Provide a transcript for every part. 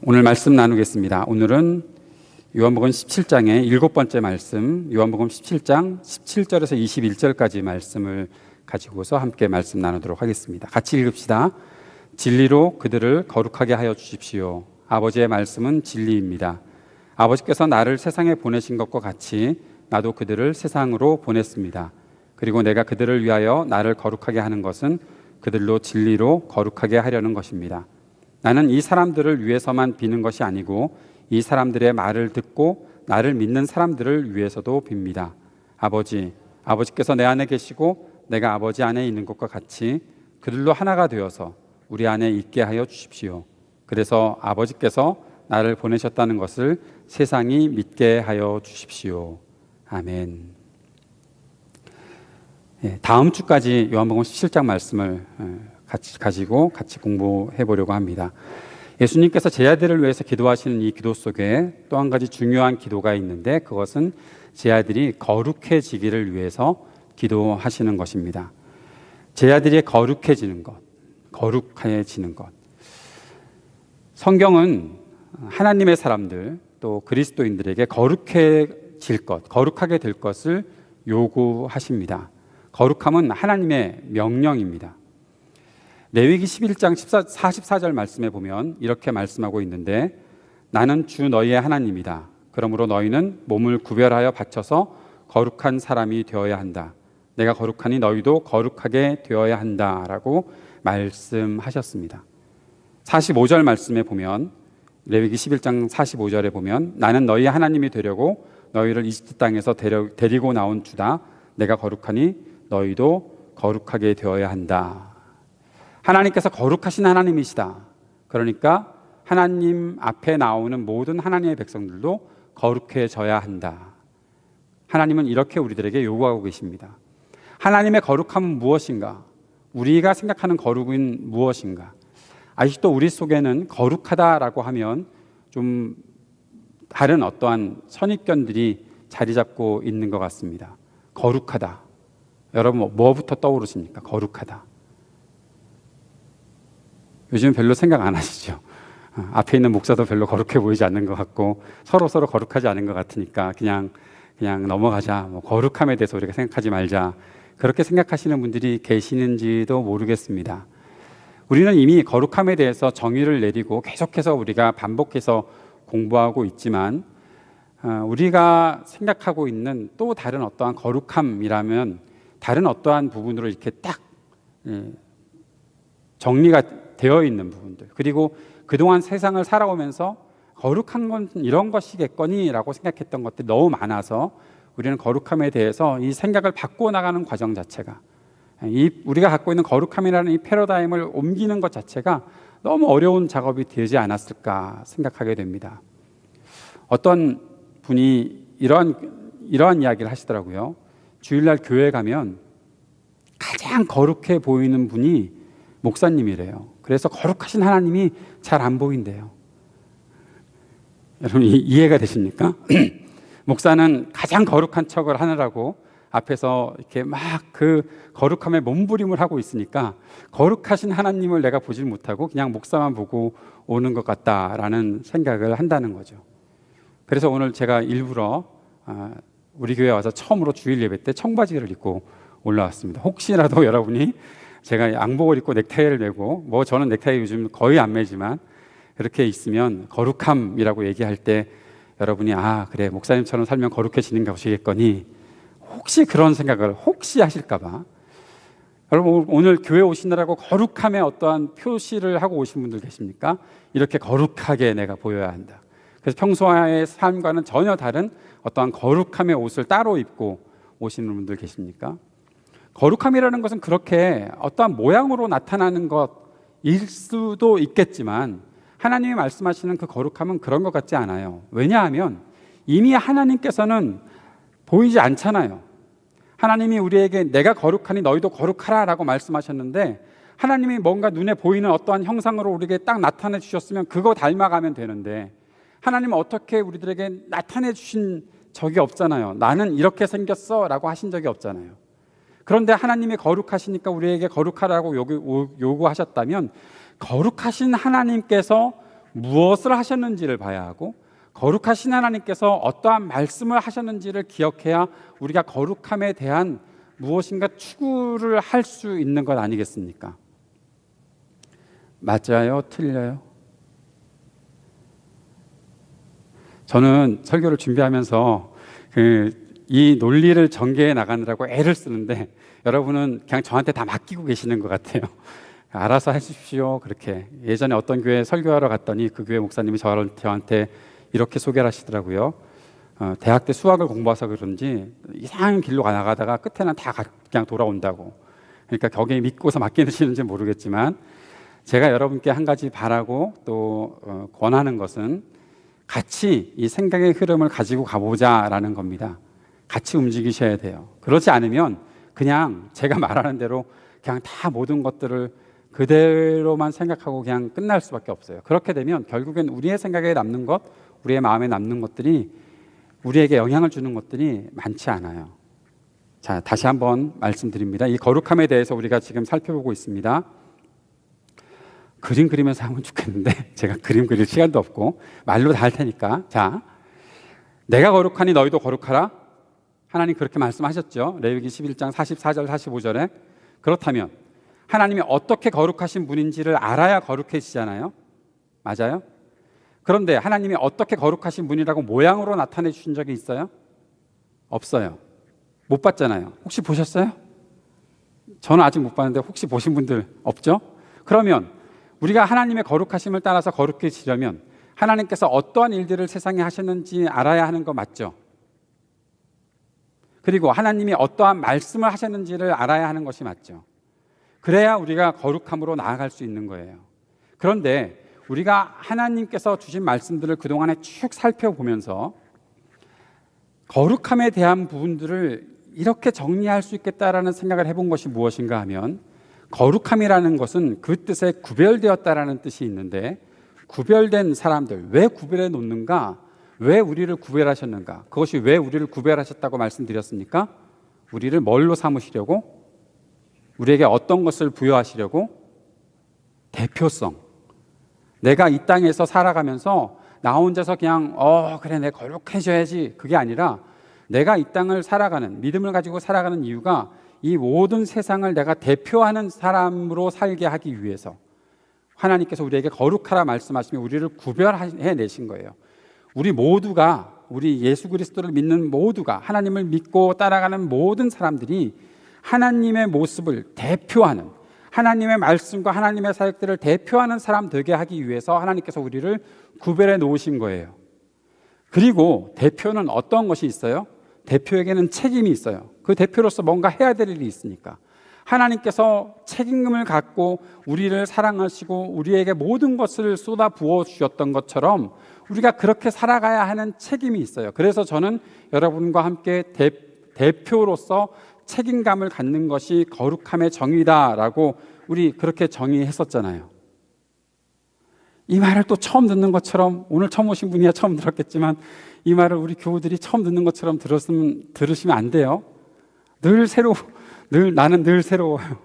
오늘 말씀 나누겠습니다. 오늘은 요한복음 17장의 7번째 말씀, 요한복음 17장 17절에서 21절까지 말씀을 가지고서 함께 말씀 나누도록 하겠습니다. 같이 읽읍시다. 진리로 그들을 거룩하게 하여 주십시오. 아버지의 말씀은 진리입니다. 아버지께서 나를 세상에 보내신 것과 같이 나도 그들을 세상으로 보냈습니다. 그리고 내가 그들을 위하여 나를 거룩하게 하는 것은 그들로 진리로 거룩하게 하려는 것입니다. 나는 이 사람들을 위해서만 비는 것이 아니고 이 사람들의 말을 듣고 나를 믿는 사람들을 위해서도 빕니다. 아버지께서 내 안에 계시고 내가 아버지 안에 있는 것과 같이 그들로 하나가 되어서 우리 안에 있게 하여 주십시오. 그래서 아버지께서 나를 보내셨다는 것을 세상이 믿게 하여 주십시오. 아멘. 다음 주까지 요한복음 17장 말씀을 가지고 공부해 보려고 합니다. 예수님께서 제 아들을 위해서 기도하시는 이 기도 속에 또 한 가지 중요한 기도가 있는데 그것은 제 아들이 거룩해지기를 위해서 기도하시는 것입니다. 제 아들이 거룩해지는 것. 성경은 하나님의 사람들 또 그리스도인들에게 거룩하게 될 것을 요구하십니다. 거룩함은 하나님의 명령입니다. 레위기 11장 44절 말씀에 보면 이렇게 말씀하고 있는데 나는 주 너희의 하나님이다. 그러므로 너희는 몸을 구별하여 바쳐서 거룩한 사람이 되어야 한다. 내가 거룩하니 너희도 거룩하게 되어야 한다라고 말씀하셨습니다. 45절 말씀에 보면 레위기 11장 45절에 보면 나는 너희 하나님이 되려고 너희를 이집트 땅에서 데리고 나온 주다. 내가 거룩하니 너희도 거룩하게 되어야 한다. 하나님께서 거룩하신 하나님이시다. 그러니까 하나님 앞에 나오는 모든 하나님의 백성들도 거룩해져야 한다. 하나님은 이렇게 우리들에게 요구하고 계십니다. 하나님의 거룩함은 무엇인가? 우리가 생각하는 거룩은 무엇인가? 아직도 우리 속에는 거룩하다라고 하면 좀 다른 어떠한 선입견들이 자리 잡고 있는 것 같습니다. 거룩하다. 여러분 뭐부터 떠오르십니까? 거룩하다. 요즘 별로 생각 안 하시죠? 앞에 있는 목사도 별로 거룩해 보이지 않는 것 같고 서로 거룩하지 않은 것 같으니까 그냥 넘어가자. 거룩함에 대해서 우리가 생각하지 말자. 그렇게 생각하시는 분들이 계시는지도 모르겠습니다. 우리는 이미 거룩함에 대해서 정의를 내리고 계속해서 우리가 반복해서 공부하고 있지만 우리가 생각하고 있는 또 다른 어떠한 거룩함이라면 다른 어떠한 부분으로 이렇게 딱 정리가 되어 있는 부분들, 그리고 그동안 세상을 살아오면서 거룩한 건 이런 것이겠거니라고 생각했던 것들이 너무 많아서 우리는 거룩함에 대해서 이 생각을 바꾸어 나가는 과정 자체가, 우리가 갖고 있는 거룩함이라는 이 패러다임을 옮기는 것 자체가 너무 어려운 작업이 되지 않았을까 생각하게 됩니다. 어떤 분이 이러한 이야기를 하시더라고요. 주일날 교회 가면 가장 거룩해 보이는 분이 목사님이래요. 그래서 거룩하신 하나님이 잘 안 보인대요. 여러분 이해가 되십니까? 목사는 가장 거룩한 척을 하느라고 앞에서 이렇게 막 그 거룩함에 몸부림을 하고 있으니까 거룩하신 하나님을 내가 보질 못하고 그냥 목사만 보고 오는 것 같다라는 생각을 한다는 거죠. 그래서 오늘 제가 일부러 우리 교회 와서 처음으로 주일 예배 때 청바지를 입고 올라왔습니다. 혹시라도 여러분이 제가 양복을 입고 넥타이를 메고 저는 넥타이 요즘 거의 안 매지만 그렇게 있으면 거룩함이라고 얘기할 때 여러분이 그래 목사님처럼 살면 거룩해지는 것이겠거니 혹시 그런 생각을 혹시 하실까 봐 여러분 오늘 교회 오시느라고 거룩함의 어떠한 표시를 하고 오신 분들 계십니까? 이렇게 거룩하게 내가 보여야 한다. 그래서 평소의 삶과는 전혀 다른 어떠한 거룩함의 옷을 따로 입고 오시는 분들 계십니까? 거룩함이라는 것은 그렇게 어떠한 모양으로 나타나는 것일 수도 있겠지만 하나님이 말씀하시는 그 거룩함은 그런 것 같지 않아요. 왜냐하면 이미 하나님께서는 보이지 않잖아요. 하나님이 우리에게 내가 거룩하니 너희도 거룩하라 라고 말씀하셨는데 하나님이 뭔가 눈에 보이는 어떠한 형상으로 우리에게 딱 나타내 주셨으면 그거 닮아가면 되는데 하나님은 어떻게 우리들에게 나타내 주신 적이 없잖아요. 나는 이렇게 생겼어 라고 하신 적이 없잖아요. 그런데 하나님이 거룩하시니까 우리에게 거룩하라고 요구하셨다면 거룩하신 하나님께서 무엇을 하셨는지를 봐야 하고 거룩하신 하나님께서 어떠한 말씀을 하셨는지를 기억해야 우리가 거룩함에 대한 무엇인가 추구를 할 수 있는 것 아니겠습니까? 맞아요? 틀려요? 저는 설교를 준비하면서 이 논리를 전개해 나가느라고 애를 쓰는데 여러분은 그냥 저한테 다 맡기고 계시는 것 같아요. 알아서 하십시오. 그렇게. 예전에 어떤 교회 설교하러 갔더니 그 교회 목사님이 저한테 이렇게 소개를 하시더라고요. 대학 때 수학을 공부해서 그런지 이상한 길로 나가다가 끝에는 다 그냥 돌아온다고. 그러니까 거기에 믿고서 맡기시는지 모르겠지만 제가 여러분께 한 가지 바라고 또 권하는 것은 같이 이 생각의 흐름을 가지고 가보자라는 겁니다. 같이 움직이셔야 돼요. 그렇지 않으면 그냥 제가 말하는 대로 그냥 다 모든 것들을 그대로만 생각하고 그냥 끝날 수밖에 없어요. 그렇게 되면 결국엔 우리의 생각에 남는 것, 우리의 마음에 남는 것들이 우리에게 영향을 주는 것들이 많지 않아요. 자, 다시 한번 말씀드립니다. 이 거룩함에 대해서 우리가 지금 살펴보고 있습니다. 그림 그리면서 하면 좋겠는데 제가 그림 그릴 시간도 없고 말로 다 할 테니까. 자, 내가 거룩하니 너희도 거룩하라. 하나님 그렇게 말씀하셨죠. 레위기 11장 44절 45절에. 그렇다면 하나님이 어떻게 거룩하신 분인지를 알아야 거룩해지잖아요. 맞아요? 그런데 하나님이 어떻게 거룩하신 분이라고 모양으로 나타내 주신 적이 있어요? 없어요. 못 봤잖아요. 혹시 보셨어요? 저는 아직 못 봤는데 혹시 보신 분들 없죠? 그러면 우리가 하나님의 거룩하심을 따라서 거룩해지려면 하나님께서 어떠한 일들을 세상에 하셨는지 알아야 하는 거 맞죠? 그리고 하나님이 어떠한 말씀을 하셨는지를 알아야 하는 것이 맞죠. 그래야 우리가 거룩함으로 나아갈 수 있는 거예요. 그런데 우리가 하나님께서 주신 말씀들을 그동안에 쭉 살펴보면서 거룩함에 대한 부분들을 이렇게 정리할 수 있겠다라는 생각을 해본 것이 무엇인가 하면 거룩함이라는 것은 그 뜻에 구별되었다라는 뜻이 있는데 구별된 사람들, 왜 구별해 놓는가? 왜 우리를 구별하셨는가? 그것이 왜 우리를 구별하셨다고 말씀드렸습니까? 우리를 뭘로 삼으시려고? 우리에게 어떤 것을 부여하시려고? 대표성. 내가 이 땅에서 살아가면서 나 혼자서 그냥 그래 내 거룩해져야지 그게 아니라 내가 이 땅을 살아가는 믿음을 가지고 살아가는 이유가 이 모든 세상을 내가 대표하는 사람으로 살게 하기 위해서 하나님께서 우리에게 거룩하라 말씀하시며 우리를 구별해 내신 거예요. 우리 모두가 우리 예수 그리스도를 믿는 모두가 하나님을 믿고 따라가는 모든 사람들이 하나님의 모습을 대표하는 하나님의 말씀과 하나님의 사역들을 대표하는 사람 되게 하기 위해서 하나님께서 우리를 구별해 놓으신 거예요. 그리고 대표는 어떤 것이 있어요? 대표에게는 책임이 있어요. 그 대표로서 뭔가 해야 될 일이 있으니까 하나님께서 책임을 갖고 우리를 사랑하시고 우리에게 모든 것을 쏟아 부어 주셨던 것처럼 우리가 그렇게 살아가야 하는 책임이 있어요. 그래서 저는 여러분과 함께 대표로서 책임감을 갖는 것이 거룩함의 정의다라고 우리 그렇게 정의했었잖아요. 이 말을 또 처음 듣는 것처럼 오늘 처음 오신 분이야 처음 들었겠지만 이 말을 우리 교우들이 처음 듣는 것처럼 들으시면 안 돼요. 나는 늘 새로워요.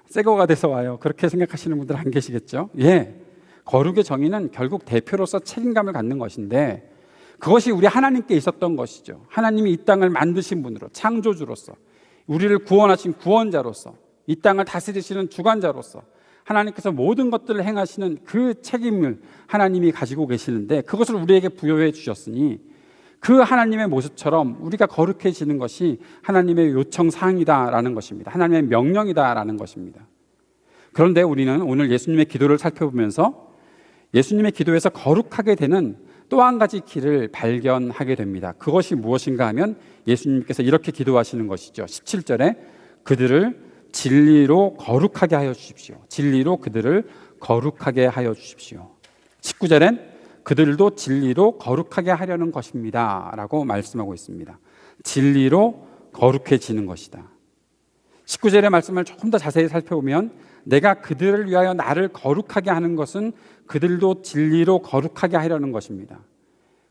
새거가 돼서 와요. 그렇게 생각하시는 분들 안 계시겠죠? 예, 거룩의 정의는 결국 대표로서 책임감을 갖는 것인데 그것이 우리 하나님께 있었던 것이죠. 하나님이 이 땅을 만드신 분으로 창조주로서 우리를 구원하신 구원자로서 이 땅을 다스리시는 주관자로서 하나님께서 모든 것들을 행하시는 그 책임을 하나님이 가지고 계시는데 그것을 우리에게 부여해 주셨으니 그 하나님의 모습처럼 우리가 거룩해지는 것이 하나님의 요청사항이다라는 것입니다. 하나님의 명령이다라는 것입니다. 그런데 우리는 오늘 예수님의 기도를 살펴보면서 예수님의 기도에서 거룩하게 되는 또 한 가지 길을 발견하게 됩니다. 그것이 무엇인가 하면 예수님께서 이렇게 기도하시는 것이죠. 17절에 그들을 진리로 거룩하게 하여 주십시오. 진리로 그들을 거룩하게 하여 주십시오. 19절엔 그들도 진리로 거룩하게 하려는 것입니다 라고 말씀하고 있습니다. 진리로 거룩해지는 것이다. 19절의 말씀을 조금 더 자세히 살펴보면 내가 그들을 위하여 나를 거룩하게 하는 것은 그들도 진리로 거룩하게 하려는 것입니다.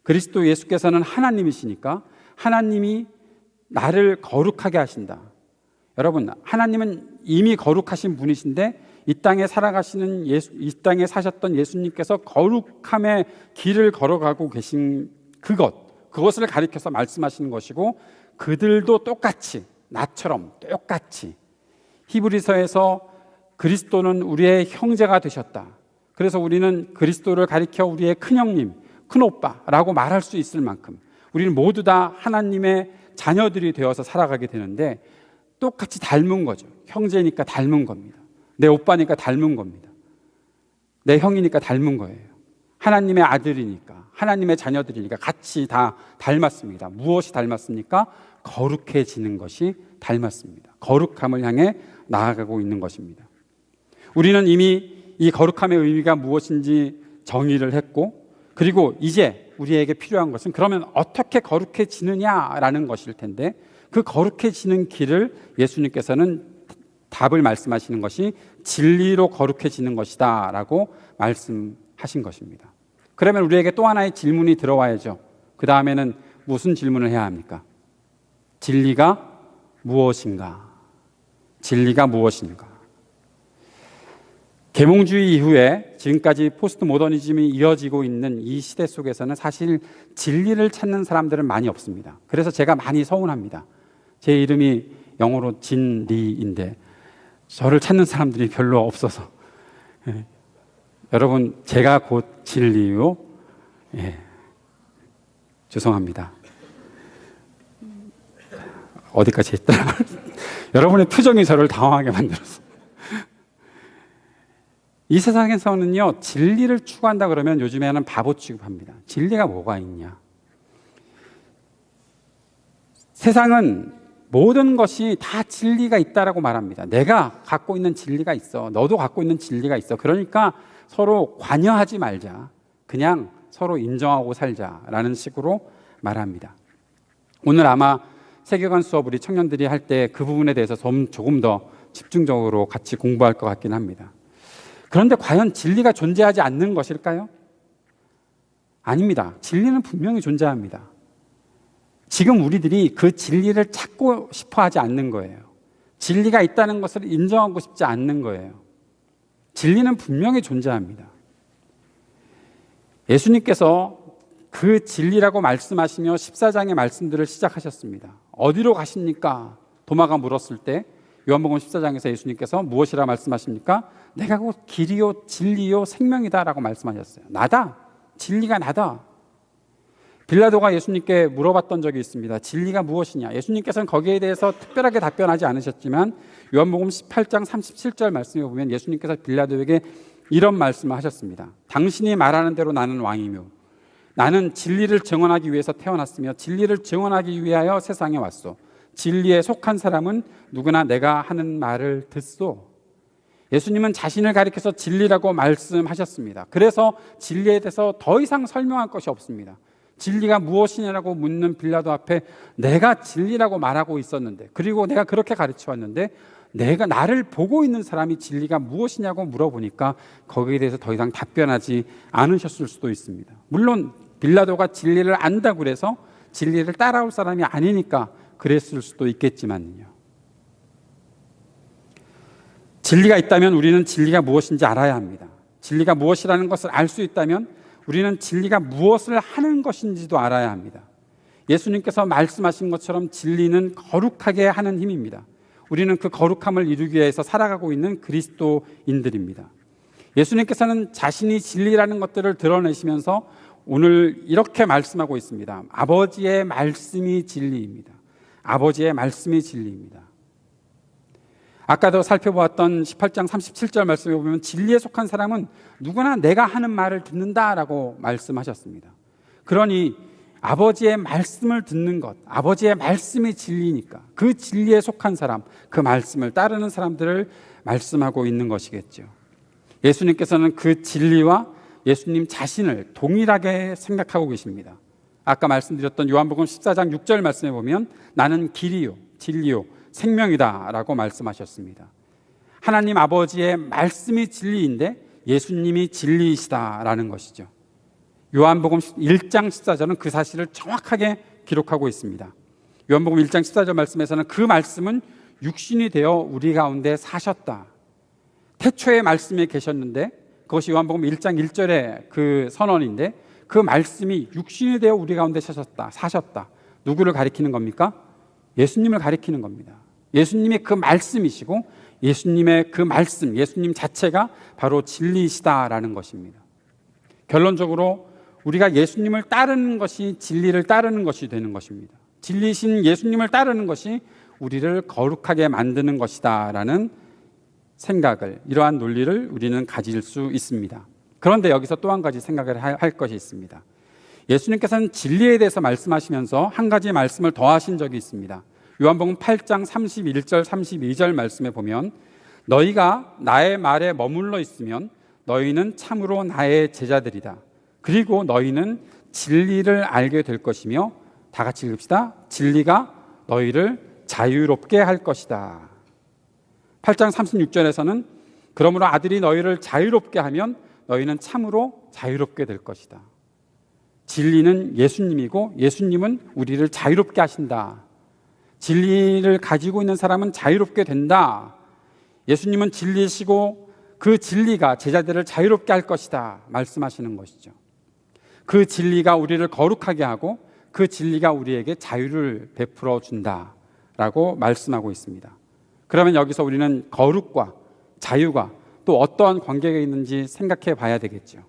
그리스도 예수께서는 하나님이시니까 하나님이 나를 거룩하게 하신다. 여러분, 하나님은 이미 거룩하신 분이신데 이 땅에 살아가시는 이 땅에 사셨던 예수님께서 거룩함의 길을 걸어가고 계신 그것을 가리켜서 말씀하시는 것이고, 그들도 똑같이, 나처럼 똑같이 히브리서에서 그리스도는 우리의 형제가 되셨다, 그래서 우리는 그리스도를 가리켜 우리의 큰형님, 큰오빠라고 말할 수 있을 만큼 우리는 모두 다 하나님의 자녀들이 되어서 살아가게 되는데, 똑같이 닮은 거죠. 형제니까 닮은 겁니다. 내 오빠니까 닮은 겁니다. 내 형이니까 닮은 거예요. 하나님의 아들이니까, 하나님의 자녀들이니까 같이 다 닮았습니다. 무엇이 닮았습니까? 거룩해지는 것이 닮았습니다. 거룩함을 향해 나아가고 있는 것입니다. 우리는 이미 이 거룩함의 의미가 무엇인지 정의를 했고, 그리고 이제 우리에게 필요한 것은 그러면 어떻게 거룩해지느냐라는 것일 텐데, 그 거룩해지는 길을 예수님께서는 답을 말씀하시는 것이 진리로 거룩해지는 것이다 라고 말씀하신 것입니다. 그러면 우리에게 또 하나의 질문이 들어와야죠. 그 다음에는 무슨 질문을 해야 합니까? 진리가 무엇인가? 진리가 무엇인가? 계몽주의 이후에 지금까지 포스트 모더니즘이 이어지고 있는 이 시대 속에서는 사실 진리를 찾는 사람들은 많이 없습니다. 그래서 제가 많이 서운합니다. 제 이름이 영어로 진리인데 저를 찾는 사람들이 별로 없어서. 여러분, 제가 곧 진리요. 죄송합니다. 어디까지 했더라? 여러분의 표정이 저를 당황하게 만들었어요. 이 세상에서는요, 진리를 추구한다 그러면 요즘에는 바보 취급합니다. 진리가 뭐가 있냐? 세상은 모든 것이 다 진리가 있다라고 말합니다. 내가 갖고 있는 진리가 있어. 너도 갖고 있는 진리가 있어. 그러니까 서로 관여하지 말자. 그냥 서로 인정하고 살자라는 식으로 말합니다. 오늘 아마 세계관 수업 우리 청년들이 할 때 그 부분에 대해서 조금 더 집중적으로 같이 공부할 것 같긴 합니다. 그런데 과연 진리가 존재하지 않는 것일까요? 아닙니다. 진리는 분명히 존재합니다. 지금 우리들이 그 진리를 찾고 싶어 하지 않는 거예요. 진리가 있다는 것을 인정하고 싶지 않는 거예요. 진리는 분명히 존재합니다. 예수님께서 그 진리라고 말씀하시며 14장의 말씀들을 시작하셨습니다. 어디로 가십니까? 도마가 물었을 때 요한복음 14장에서 예수님께서 무엇이라 말씀하십니까? 내가 곧 길이요 진리요 생명이다 라고 말씀하셨어요. 나다. 진리가 나다. 빌라도가 예수님께 물어봤던 적이 있습니다. 진리가 무엇이냐? 예수님께서는 거기에 대해서 특별하게 답변하지 않으셨지만 요한복음 18장 37절 말씀에 보면 예수님께서 빌라도에게 이런 말씀을 하셨습니다. 당신이 말하는 대로 나는 왕이며 나는 진리를 증언하기 위해서 태어났으며 진리를 증언하기 위하여 세상에 왔소. 진리에 속한 사람은 누구나 내가 하는 말을 듣소. 예수님은 자신을 가리켜서 진리라고 말씀하셨습니다. 그래서 진리에 대해서 더 이상 설명할 것이 없습니다. 진리가 무엇이냐라고 묻는 빌라도 앞에 내가 진리라고 말하고 있었는데, 그리고 내가 그렇게 가르쳐 왔는데 나를 보고 있는 사람이 진리가 무엇이냐고 물어보니까 거기에 대해서 더 이상 답변하지 않으셨을 수도 있습니다. 물론 빌라도가 진리를 안다고 그래서 진리를 따라올 사람이 아니니까 그랬을 수도 있겠지만요. 진리가 있다면 우리는 진리가 무엇인지 알아야 합니다. 진리가 무엇이라는 것을 알 수 있다면 우리는 진리가 무엇을 하는 것인지도 알아야 합니다. 예수님께서 말씀하신 것처럼 진리는 거룩하게 하는 힘입니다. 우리는 그 거룩함을 이루기 위해서 살아가고 있는 그리스도인들입니다. 예수님께서는 자신이 진리라는 것들을 드러내시면서 오늘 이렇게 말씀하고 있습니다. 아버지의 말씀이 진리입니다. 아버지의 말씀이 진리입니다. 아까도 살펴보았던 18장 37절 말씀에 보면 진리에 속한 사람은 누구나 내가 하는 말을 듣는다라고 말씀하셨습니다. 그러니 아버지의 말씀을 듣는 것, 아버지의 말씀이 진리니까 그 진리에 속한 사람, 그 말씀을 따르는 사람들을 말씀하고 있는 것이겠죠. 예수님께서는 그 진리와 예수님 자신을 동일하게 생각하고 계십니다. 아까 말씀드렸던 요한복음 14장 6절 말씀에 보면 나는 길이요 진리요 생명이다 라고 말씀하셨습니다. 하나님 아버지의 말씀이 진리인데 예수님이 진리이시다라는 것이죠. 요한복음 1장 14절은 그 사실을 정확하게 기록하고 있습니다. 요한복음 1장 14절 말씀에서는 그 말씀은 육신이 되어 우리 가운데 사셨다. 태초에 말씀에 계셨는데 그것이 요한복음 1장 1절의 그 선언인데 그 말씀이 육신이 되어 우리 가운데 사셨다. 누구를 가리키는 겁니까? 예수님을 가리키는 겁니다. 예수님이 그 말씀이시고 예수님의 그 말씀, 예수님 자체가 바로 진리이시다라는 것입니다. 결론적으로 우리가 예수님을 따르는 것이 진리를 따르는 것이 되는 것입니다. 진리이신 예수님을 따르는 것이 우리를 거룩하게 만드는 것이다라는 생각을, 이러한 논리를 우리는 가질 수 있습니다. 그런데 여기서 또 한 가지 생각을 할 것이 있습니다. 예수님께서는 진리에 대해서 말씀하시면서 한 가지 말씀을 더하신 적이 있습니다. 요한복음 8장 31절 32절 말씀에 보면 너희가 나의 말에 머물러 있으면 너희는 참으로 나의 제자들이다. 그리고 너희는 진리를 알게 될 것이며, 다 같이 읽읍시다. 진리가 너희를 자유롭게 할 것이다. 8장 36절에서는 그러므로 아들이 너희를 자유롭게 하면 너희는 참으로 자유롭게 될 것이다. 진리는 예수님이고 예수님은 우리를 자유롭게 하신다. 진리를 가지고 있는 사람은 자유롭게 된다. 예수님은 진리이시고 그 진리가 제자들을 자유롭게 할 것이다 말씀하시는 것이죠. 그 진리가 우리를 거룩하게 하고 그 진리가 우리에게 자유를 베풀어 준다라고 말씀하고 있습니다. 그러면 여기서 우리는 거룩과 자유가 또 어떠한 관계가 있는지 생각해 봐야 되겠죠.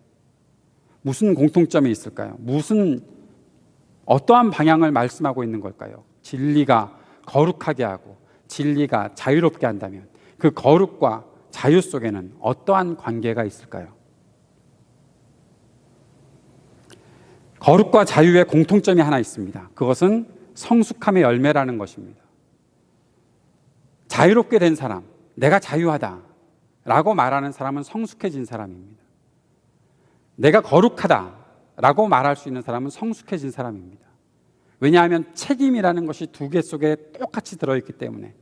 무슨 공통점이 있을까요? 어떠한 방향을 말씀하고 있는 걸까요? 진리가 거룩하게 하고 진리가 자유롭게 한다면 그 거룩과 자유 속에는 어떠한 관계가 있을까요? 거룩과 자유의 공통점이 하나 있습니다. 그것은 성숙함의 열매라는 것입니다. 자유롭게 된 사람, 내가 자유하다 라고 말하는 사람은 성숙해진 사람입니다. 내가 거룩하다 라고 말할 수 있는 사람은 성숙해진 사람입니다. 왜냐하면 책임이라는 것이 두 개 속에 똑같이 들어있기 때문에.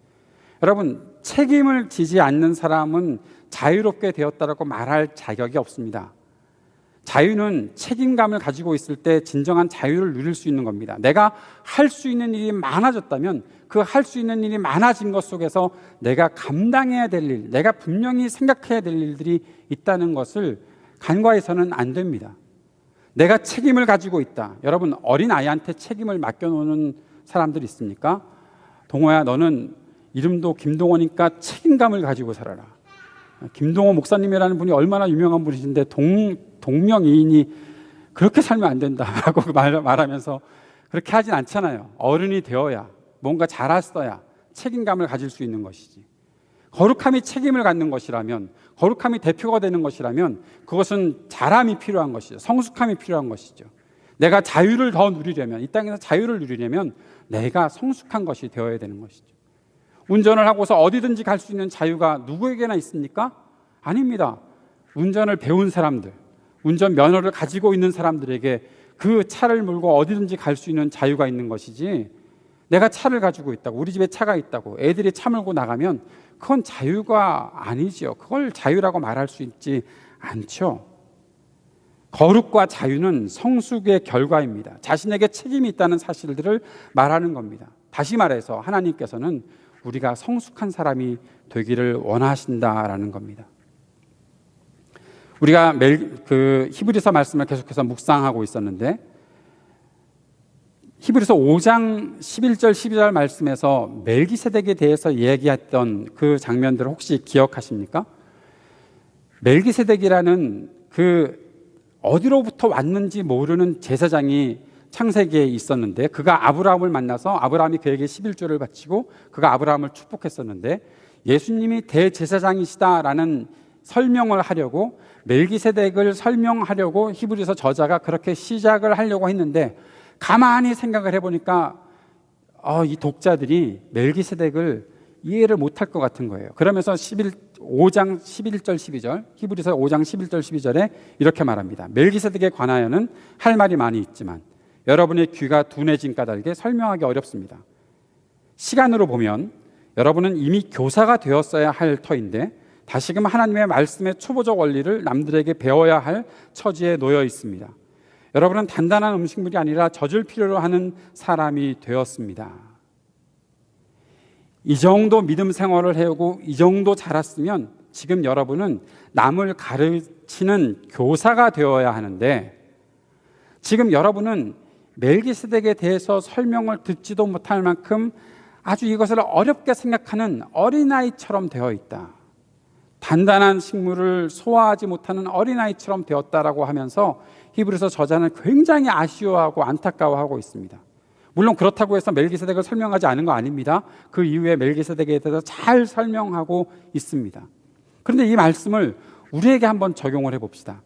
여러분, 책임을 지지 않는 사람은 자유롭게 되었다라고 말할 자격이 없습니다. 자유는 책임감을 가지고 있을 때 진정한 자유를 누릴 수 있는 겁니다. 내가 할 수 있는 일이 많아졌다면 그 할 수 있는 일이 많아진 것 속에서 내가 감당해야 될 일, 내가 분명히 생각해야 될 일들이 있다는 것을 간과해서는 안 됩니다. 내가 책임을 가지고 있다. 여러분, 어린아이한테 책임을 맡겨놓는 사람들 있습니까? 동호야, 너는 이름도 김동호니까 책임감을 가지고 살아라. 김동호 목사님이라는 분이 얼마나 유명한 분이신데 동명이인이 그렇게 살면 안 된다라고 말하면서 그렇게 하진 않잖아요. 어른이 되어야, 뭔가 잘했어야 책임감을 가질 수 있는 것이지. 거룩함이 책임을 갖는 것이라면, 거룩함이 대표가 되는 것이라면 그것은 자람이 필요한 것이죠. 성숙함이 필요한 것이죠. 내가 자유를 더 누리려면, 이 땅에서 자유를 누리려면 내가 성숙한 것이 되어야 되는 것이죠. 운전을 하고서 어디든지 갈 수 있는 자유가 누구에게나 있습니까? 아닙니다. 운전을 배운 사람들, 운전 면허를 가지고 있는 사람들에게 그 차를 몰고 어디든지 갈 수 있는 자유가 있는 것이지, 내가 차를 가지고 있다고, 우리 집에 차가 있다고 애들이 차 몰고 나가면 그건 자유가 아니죠. 그걸 자유라고 말할 수 있지 않죠. 거룩과 자유는 성숙의 결과입니다. 자신에게 책임이 있다는 사실들을 말하는 겁니다. 다시 말해서 하나님께서는 우리가 성숙한 사람이 되기를 원하신다라는 겁니다. 우리가 히브리서 말씀을 계속해서 묵상하고 있었는데, 히브리서 5장 11절 12절 말씀에서 멜기세덱에 대해서 얘기했던 그 장면들을 혹시 기억하십니까? 멜기세덱이라는 그 어디로부터 왔는지 모르는 제사장이 창세기에 있었는데, 그가 아브라함을 만나서 아브라함이 그에게 11조를 바치고 그가 아브라함을 축복했었는데, 예수님이 대제사장이시다라는 설명을 하려고, 멜기세덱을 설명하려고 히브리서 저자가 그렇게 시작을 하려고 했는데, 가만히 생각을 해보니까 이 독자들이 멜기세덱을 이해를 못할 것 같은 거예요. 그러면서 5장 11절 12절, 히브리서 5장 11절 12절에 이렇게 말합니다. 멜기세덱에 관하여는 할 말이 많이 있지만 여러분의 귀가 둔해진 까닭에 설명하기 어렵습니다. 시간으로 보면 여러분은 이미 교사가 되었어야 할 터인데 다시금 하나님의 말씀의 초보적 원리를 남들에게 배워야 할 처지에 놓여 있습니다. 여러분은 단단한 음식물이 아니라 젖을 필요로 하는 사람이 되었습니다. 이 정도 믿음 생활을 해오고 이 정도 자랐으면 지금 여러분은 남을 가르치는 교사가 되어야 하는데, 지금 여러분은 멜기세덱에 대해서 설명을 듣지도 못할 만큼 아주 이것을 어렵게 생각하는 어린아이처럼 되어 있다. 단단한 식물을 소화하지 못하는 어린아이처럼 되었다라고 하면서 히브리서 저자는 굉장히 아쉬워하고 안타까워하고 있습니다. 물론 그렇다고 해서 멜기세덱을 설명하지 않은 거 아닙니다. 그 이후에 멜기세덱에 대해서 잘 설명하고 있습니다. 그런데 이 말씀을 우리에게 한번 적용을 해봅시다.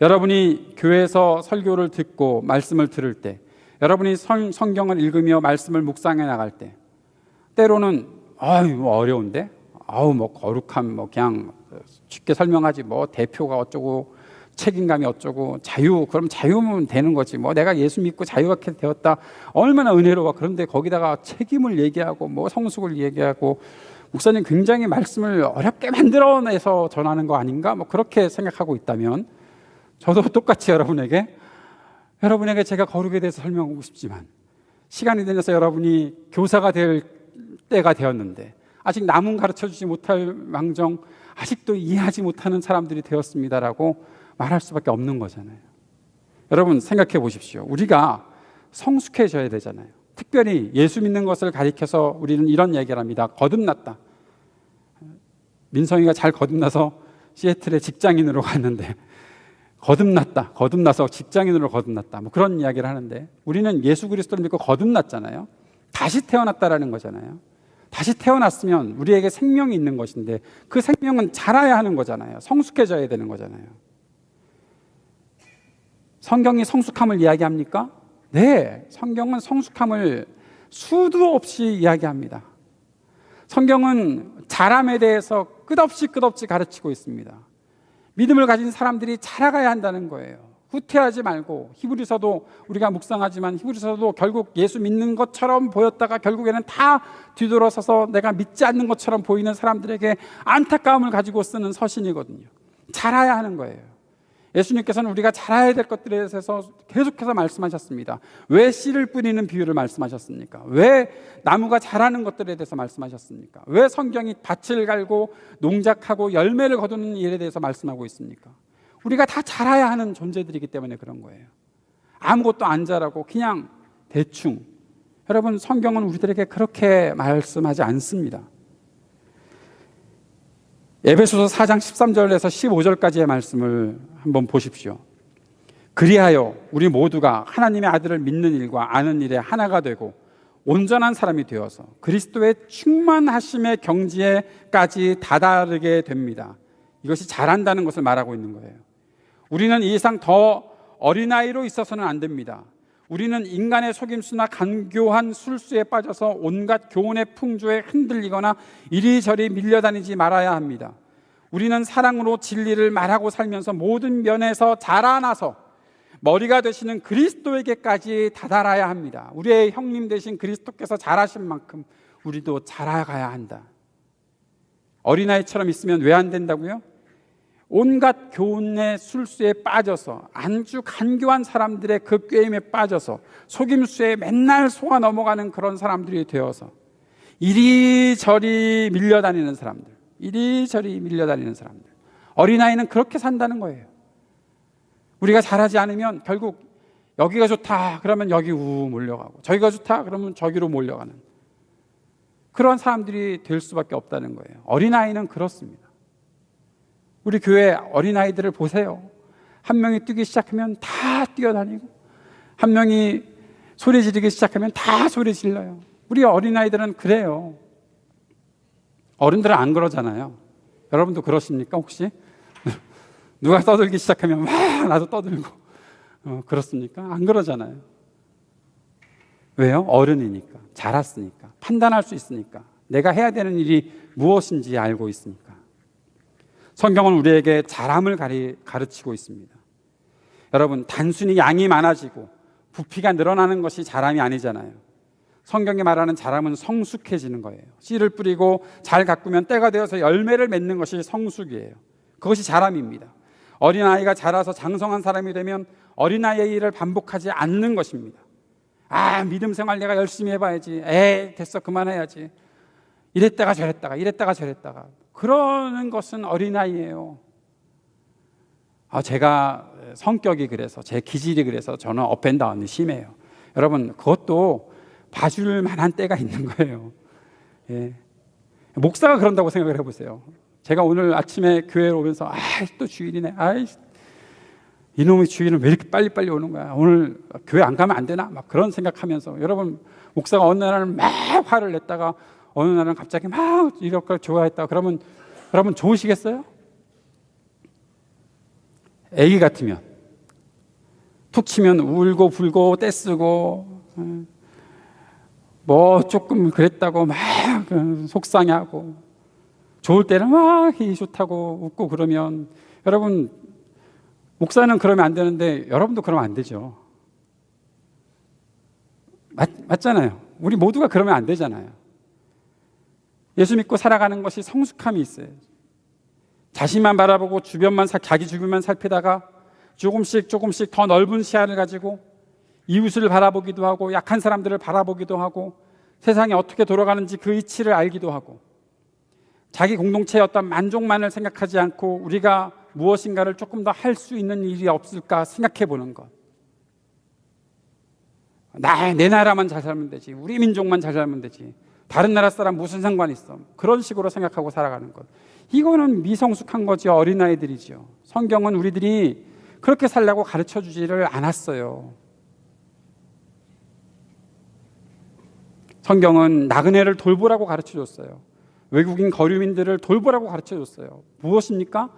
여러분이 교회에서 설교를 듣고 말씀을 들을 때, 여러분이 성경을 읽으며 말씀을 묵상해 나갈 때, 때로는 어려운데, 거룩함 그냥 쉽게 설명하지, 대표가 어쩌고 책임감이 어쩌고, 그럼 자유면 되는 거지, 내가 예수 믿고 자유하게 되었다, 얼마나 은혜로워. 그런데 거기다가 책임을 얘기하고 성숙을 얘기하고, 목사님 굉장히 말씀을 어렵게 만들어내서 전하는 거 아닌가, 그렇게 생각하고 있다면, 저도 똑같이 여러분에게 제가 거룩에 대해서 설명하고 싶지만, 시간이 되면서 여러분이 교사가 될 때가 되었는데 아직 남은 가르쳐주지 못할 망정 아직도 이해하지 못하는 사람들이 되었습니다라고 말할 수밖에 없는 거잖아요. 여러분 생각해 보십시오. 우리가 성숙해져야 되잖아요. 특별히 예수 믿는 것을 가리켜서 우리는 이런 얘기를 합니다. 거듭났다. 민성이가 잘 거듭나서 시애틀에 직장인으로 갔는데, 거듭나서 직장인으로 거듭났다, 그런 이야기를 하는데, 우리는 예수 그리스도를 믿고 거듭났잖아요. 다시 태어났다라는 거잖아요. 다시 태어났으면 우리에게 생명이 있는 것인데, 그 생명은 자라야 하는 거잖아요. 성숙해져야 되는 거잖아요. 성경이 성숙함을 이야기합니까? 네, 성경은 성숙함을 수도 없이 이야기합니다. 성경은 자람에 대해서 끝없이 가르치고 있습니다. 믿음을 가진 사람들이 자라가야 한다는 거예요. 후퇴하지 말고, 히브리서도 우리가 묵상하지만 히브리서도 결국 예수 믿는 것처럼 보였다가 결국에는 다 뒤돌아서서 내가 믿지 않는 것처럼 보이는 사람들에게 안타까움을 가지고 쓰는 서신이거든요. 자라야 하는 거예요. 예수님께서는 우리가 자라야 될 것들에 대해서 계속해서 말씀하셨습니다. 왜 씨를 뿌리는 비유를 말씀하셨습니까? 왜 나무가 자라는 것들에 대해서 말씀하셨습니까? 왜 성경이 밭을 갈고 농작하고 열매를 거두는 일에 대해서 말씀하고 있습니까? 우리가 다 자라야 하는 존재들이기 때문에 그런 거예요. 아무것도 안 자라고 그냥 대충. 여러분, 성경은 우리들에게 그렇게 말씀하지 않습니다. 에베소서 4장 13절에서 15절까지의 말씀을 한번 보십시오. 그리하여 우리 모두가 하나님의 아들을 믿는 일과 아는 일에 하나가 되고 온전한 사람이 되어서 그리스도의 충만하심의 경지에까지 다다르게 됩니다. 이것이 잘한다는 것을 말하고 있는 거예요. 우리는 이 이상 더 어린아이로 있어서는 안 됩니다. 우리는 인간의 속임수나 간교한 술수에 빠져서 온갖 교훈의 풍조에 흔들리거나 이리저리 밀려다니지 말아야 합니다. 우리는 사랑으로 진리를 말하고 살면서 모든 면에서 자라나서 머리가 되시는 그리스도에게까지 다다라야 합니다. 우리의 형님 되신 그리스도께서 자라신 만큼 우리도 자라가야 한다. 어린아이처럼 있으면 왜 안 된다고요? 온갖 교훈의 술수에 빠져서, 아주 간교한 사람들의 그 꾀임에 빠져서 속임수에 맨날 속아 넘어가는 그런 사람들이 되어서 이리저리 밀려다니는 사람들, 어린아이는 그렇게 산다는 거예요. 우리가 잘하지 않으면 결국 여기가 좋다 그러면 여기 몰려가고, 저기가 좋다 그러면 저기로 몰려가는 그런 사람들이 될 수밖에 없다는 거예요. 어린아이는 그렇습니다. 우리 교회 어린아이들을 보세요. 한 명이 뛰기 시작하면 다 뛰어다니고, 한 명이 소리 지르기 시작하면 다 소리 질러요. 우리 어린아이들은 그래요. 어른들은 안 그러잖아요. 여러분도 그러십니까 혹시? 누가 떠들기 시작하면 막 나도 떠들고 그렇습니까? 안 그러잖아요. 왜요? 어른이니까, 자랐으니까, 판단할 수 있으니까, 내가 해야 되는 일이 무엇인지 알고 있으니까. 성경은 우리에게 자람을 가르치고 있습니다. 여러분, 단순히 양이 많아지고 부피가 늘어나는 것이 자람이 아니잖아요. 성경이 말하는 자람은 성숙해지는 거예요. 씨를 뿌리고 잘 가꾸면 때가 되어서 열매를 맺는 것이 성숙이에요. 그것이 자람입니다. 어린아이가 자라서 장성한 사람이 되면 어린아이의 일을 반복하지 않는 것입니다. 믿음 생활 내가 열심히 해봐야지, 됐어 그만해야지, 이랬다가 저랬다가 그러는 것은 어린아이예요. 제가 성격이 그래서, 제 기질이 그래서 저는 업앤다운이 심해요. 여러분, 그것도 봐줄 만한 때가 있는 거예요. 예. 목사가 그런다고 생각을 해보세요. 제가 오늘 아침에 교회에 오면서 또 주일이네. 이놈의 주일은 왜 이렇게 빨리빨리 오는 거야. 오늘 교회 안 가면 안 되나? 막 그런 생각하면서, 여러분, 목사가 어느 날은 막 화를 냈다가 어느 날은 갑자기 막 이렇게 좋아했다. 그러면 여러분 좋으시겠어요? 애기 같으면 툭 치면 울고 불고 떼쓰고 뭐 조금 그랬다고 막 속상해하고, 좋을 때는 막 좋다고 웃고 그러면, 여러분, 목사는 그러면 안 되는데 여러분도 그러면 안 되죠. 맞잖아요. 우리 모두가 그러면 안 되잖아요. 예수 믿고 살아가는 것이 성숙함이 있어요. 자신만 바라보고 자기 주변만 살피다가 조금씩 더 넓은 시야를 가지고 이웃을 바라보기도 하고, 약한 사람들을 바라보기도 하고, 세상이 어떻게 돌아가는지 그 이치를 알기도 하고, 자기 공동체의 어떤 만족만을 생각하지 않고 우리가 무엇인가를 조금 더 할 수 있는 일이 없을까 생각해 보는 것. 내 나라만 잘 살면 되지, 우리 민족만 잘 살면 되지, 다른 나라 사람 무슨 상관이 있어, 그런 식으로 생각하고 살아가는 것, 이거는 미성숙한 거죠. 어린아이들이죠. 성경은 우리들이 그렇게 살라고 가르쳐 주지를 않았어요. 성경은 나그네를 돌보라고 가르쳐 줬어요. 외국인 거류민들을 돌보라고 가르쳐 줬어요. 무엇입니까?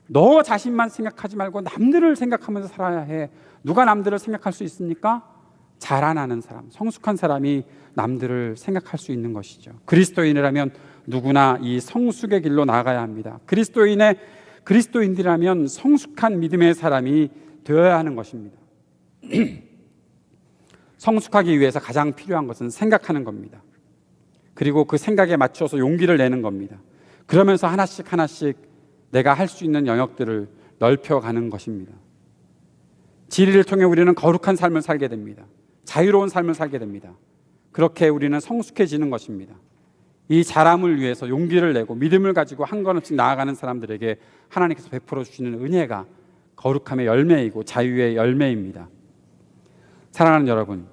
너 자신만 생각하지 말고 남들을 생각하면서 살아야 해. 누가 남들을 생각할 수 있습니까? 자라나는 사람, 성숙한 사람이 남들을 생각할 수 있는 것이죠. 그리스도인이라면 누구나 이 성숙의 길로 나아가야 합니다. 그리스도인들이라면 성숙한 믿음의 사람이 되어야 하는 것입니다. 성숙하기 위해서 가장 필요한 것은 생각하는 겁니다. 그리고 그 생각에 맞춰서 용기를 내는 겁니다. 그러면서 하나씩 내가 할 수 있는 영역들을 넓혀가는 것입니다. 진리를 통해 우리는 거룩한 삶을 살게 됩니다. 자유로운 삶을 살게 됩니다. 그렇게 우리는 성숙해지는 것입니다. 이 자람을 위해서 용기를 내고 믿음을 가지고 한 걸음씩 나아가는 사람들에게 하나님께서 베풀어 주시는 은혜가 거룩함의 열매이고 자유의 열매입니다. 사랑하는 여러분,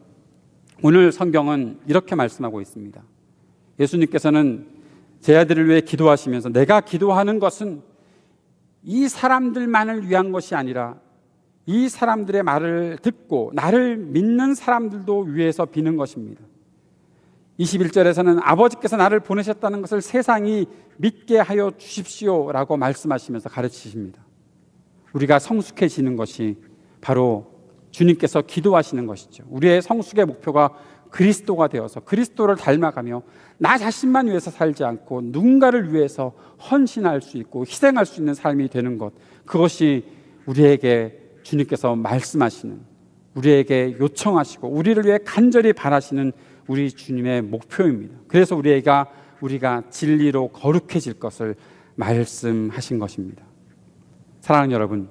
오늘 성경은 이렇게 말씀하고 있습니다. 예수님께서는 제 아들을 위해 기도하시면서, 내가 기도하는 것은 이 사람들만을 위한 것이 아니라 이 사람들의 말을 듣고 나를 믿는 사람들도 위해서 비는 것입니다. 21절에서는 아버지께서 나를 보내셨다는 것을 세상이 믿게 하여 주십시오라고 말씀하시면서 가르치십니다. 우리가 성숙해지는 것이 바로 주님께서 기도하시는 것이죠. 우리의 성숙의 목표가 그리스도가 되어서 그리스도를 닮아가며 나 자신만 위해서 살지 않고 누군가를 위해서 헌신할 수 있고 희생할 수 있는 삶이 되는 것, 그것이 우리에게 주님께서 말씀하시는, 우리에게 요청하시고 우리를 위해 간절히 바라시는 우리 주님의 목표입니다. 그래서 우리가 진리로 거룩해질 것을 말씀하신 것입니다. 사랑하는 여러분,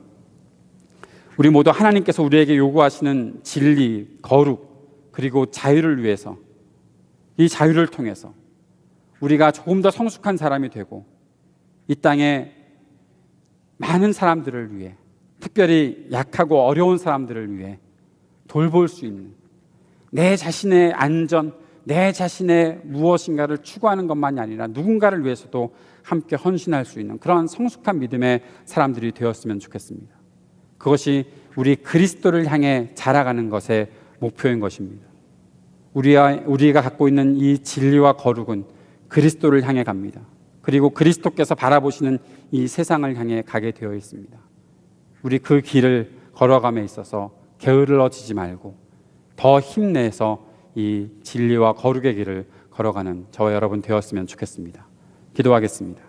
우리 모두 하나님께서 우리에게 요구하시는 진리, 거룩, 그리고 자유를 위해서, 이 자유를 통해서 우리가 조금 더 성숙한 사람이 되고 이 땅에 많은 사람들을 위해, 특별히 약하고 어려운 사람들을 위해 돌볼 수 있는, 내 자신의 안전, 내 자신의 무엇인가를 추구하는 것만이 아니라 누군가를 위해서도 함께 헌신할 수 있는 그러한 성숙한 믿음의 사람들이 되었으면 좋겠습니다. 그것이 우리 그리스도를 향해 자라가는 것의 목표인 것입니다. 우리가 갖고 있는 이 진리와 거룩은 그리스도를 향해 갑니다. 그리고 그리스도께서 바라보시는 이 세상을 향해 가게 되어 있습니다. 우리 그 길을 걸어감에 있어서 게을러지지 말고 더 힘내서 이 진리와 거룩의 길을 걸어가는 저와 여러분 되었으면 좋겠습니다. 기도하겠습니다.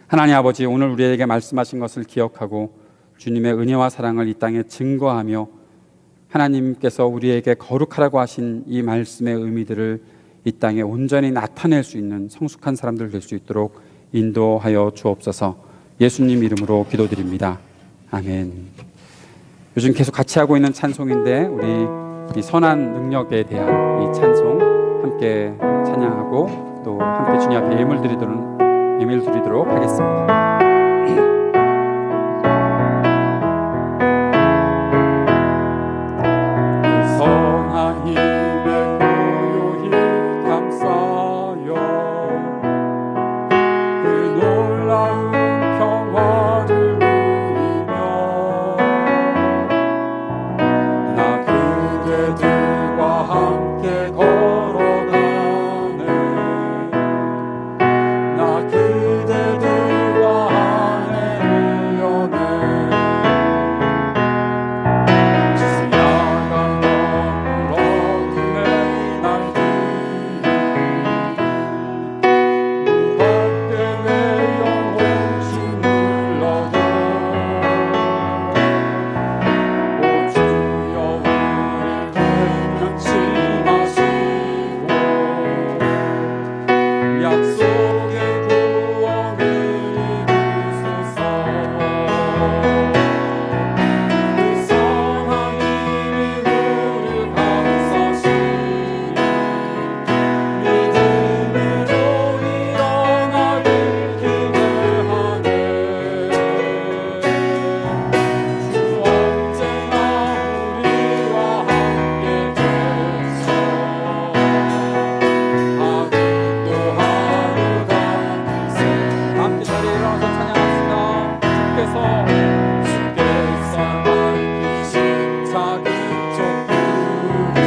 하나님 아버지, 오늘 우리에게 말씀하신 것을 기억하고 주님의 은혜와 사랑을 이 땅에 증거하며 하나님께서 우리에게 거룩하라고 하신 이 말씀의 의미들을 이 땅에 온전히 나타낼 수 있는 성숙한 사람들 될 수 있도록 인도하여 주옵소서. 예수님 이름으로 기도드립니다. 아멘. 요즘 계속 같이 하고 있는 찬송인데 우리 이 선한 능력에 대한 이 찬송 함께 찬양하고 또 함께 주님 앞에 예물 드리도록 하겠습니다. 선한 힘에 고요히 감싸여 그 놀라운 평화를 누리며 나 그대들과 함께 걸어가네. 나 그대들과 하늘을 여네. 지나간 너무 어둠의 날들이 무겁게 내 영혼 짓눌러도 오 주여 우리를 변치 마시고 약속의 구원을 이루소서. 그 선한 힘이 우리를 감싸시니 믿음으로 일어나길 기대하네. 주 언제나 우리와 함께 계셔. 아직도 하루가 있어. 함께 자리에 일어나서 찬양합시다. 주께서 밝히신 작은 촛불이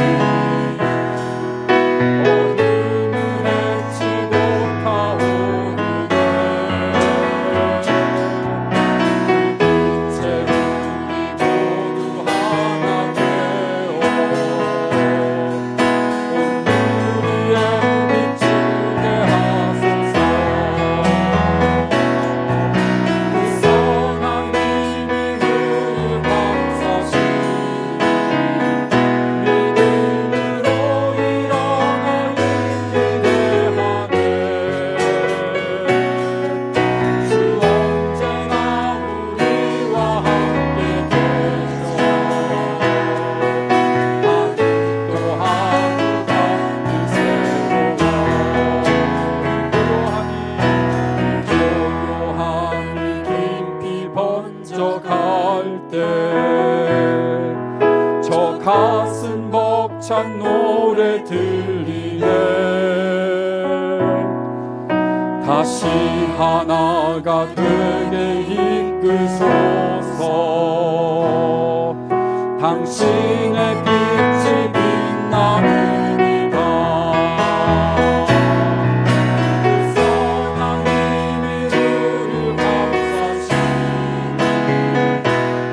어둠을 헤치고 타오르네. 그 빛에 우리 모두 하나 되어 온누리에 비추게 하소서. 그 선한 힘이 우리를 감싸시니 믿음으로 일어나길 기대하네. 주 언제나 우리와 함께 계셔. 아직도 하루가 고요함이 깊이 번져갈 때 저 가슴 벅찬 노래 들리네. 다시 하나가 되게 이끄소서. 당신의 빛이 빛나느니라. 그 선한 힘이 우리를 감싸시니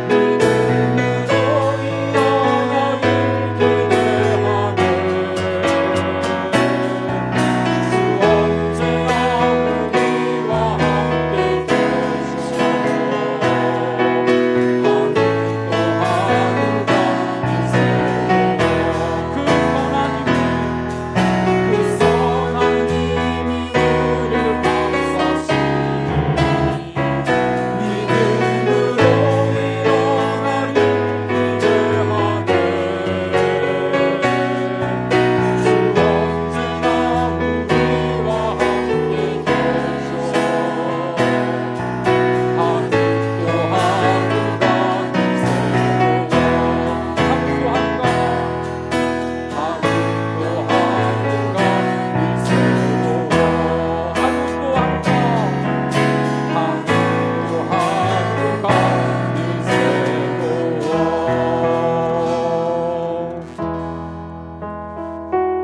믿음으로 일어나길 기대하네. 주 언제나 우리와 함께 계셔. 아직도 하루가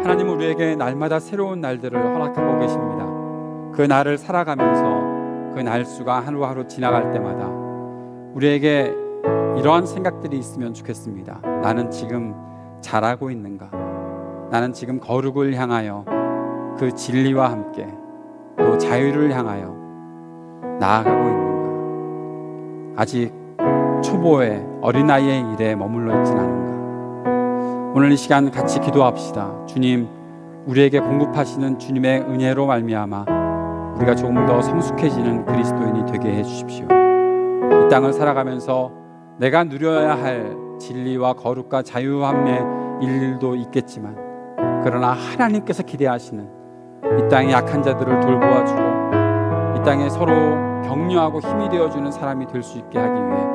하나님은 우리에게 날마다 새로운 날들을 허락하고 계십니다. 그 날을 살아가면서 그 날수가 하루하루 지나갈 때마다 우리에게 이러한 생각들이 있으면 좋겠습니다. 나는 지금 잘하고 있는가? 나는 지금 거룩을 향하여 그 진리와 함께 또 자유를 향하여 나아가고 있는가? 아직 초보의 어린아이의 일에 머물러 있진 않은가? 오늘 이 시간 같이 기도합시다. 주님, 우리에게 공급하시는 주님의 은혜로 말미암아 우리가 조금 더 성숙해지는 그리스도인이 되게 해주십시오. 이 땅을 살아가면서 내가 누려야 할 진리와 거룩과 자유함의 일도 있겠지만, 그러나 하나님께서 기대하시는 이 땅의 약한 자들을 돌보아주고 이 땅에 서로 격려하고 힘이 되어주는 사람이 될 수 있게 하기 위해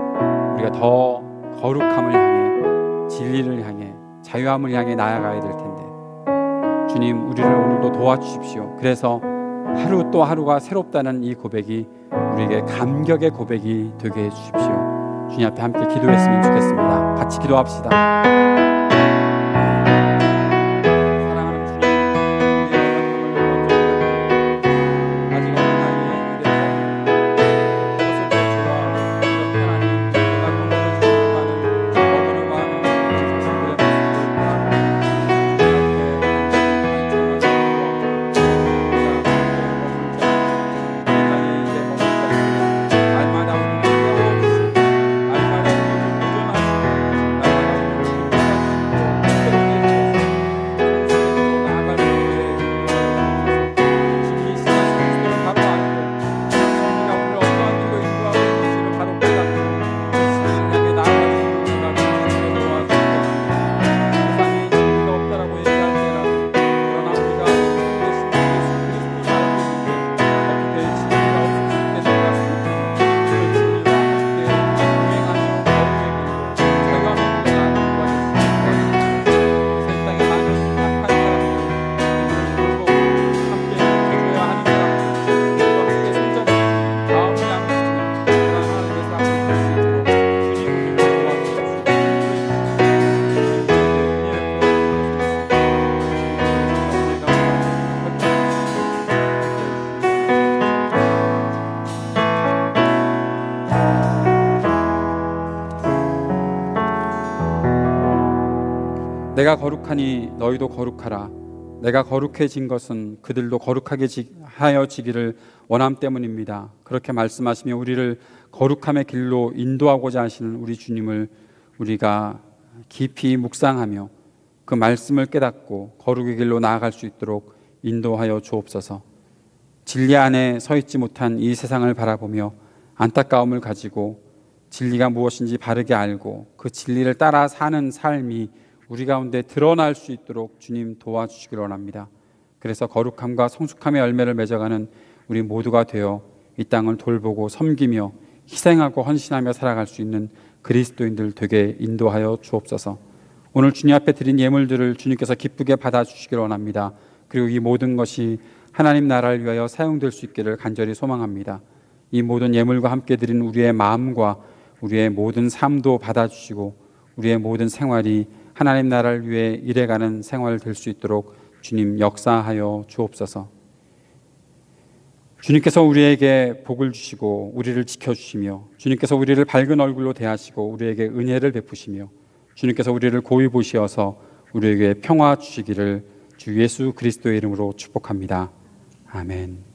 우리가 더 거룩함을 향해, 진리를 향해, 자유함을 향해 나아가야 될 텐데 주님, 우리를 오늘도 도와주십시오. 그래서 하루 또 하루가 새롭다는 이 고백이 우리에게 감격의 고백이 되게 해주십시오. 주님 앞에 함께 기도했으면 좋겠습니다. 같이 기도합시다. 사랑하는 주님, 아직 어린 나이에 이래서 그것을 하나님, 내가 건물을 주시는 거부를 하는 자신들의 내가 거룩하니 너희도 거룩하라. 내가 거룩해진 것은 그들도 거룩하게 하여 지기를 원함 때문입니다. 그렇게 말씀하시며 우리를 거룩함의 길로 인도하고자 하시는 우리 주님을 우리가 깊이 묵상하며 그 말씀을 깨닫고 거룩의 길로 나아갈 수 있도록 인도하여 주옵소서. 진리 안에 서 있지 못한 이 세상을 바라보며 안타까움을 가지고 진리가 무엇인지 바르게 알고 그 진리를 따라 사는 삶이 우리 가운데 드러날 수 있도록 주님 도와주시기를 원합니다. 그래서 거룩함과 성숙함의 열매를 맺어가는 우리 모두가 되어 이 땅을 돌보고 섬기며 희생하고 헌신하며 살아갈 수 있는 그리스도인들 되게 인도하여 주옵소서. 오늘 주님 앞에 드린 예물들을 주님께서 기쁘게 받아주시기를 원합니다. 그리고 이 모든 것이 하나님 나라를 위하여 사용될 수 있기를 간절히 소망합니다. 이 모든 예물과 함께 드린 우리의 마음과 우리의 모든 삶도 받아주시고 우리의 모든 생활이 하나님 나라를 위해 일해가는 생활 될 수 있도록 주님 역사하여 주옵소서. 주님께서 우리에게 복을 주시고 우리를 지켜주시며 주님께서 우리를 밝은 얼굴로 대하시고 우리에게 은혜를 베푸시며 주님께서 우리를 고이 보시어서 우리에게 평화 주시기를 주 예수 그리스도의 이름으로 축복합니다. 아멘.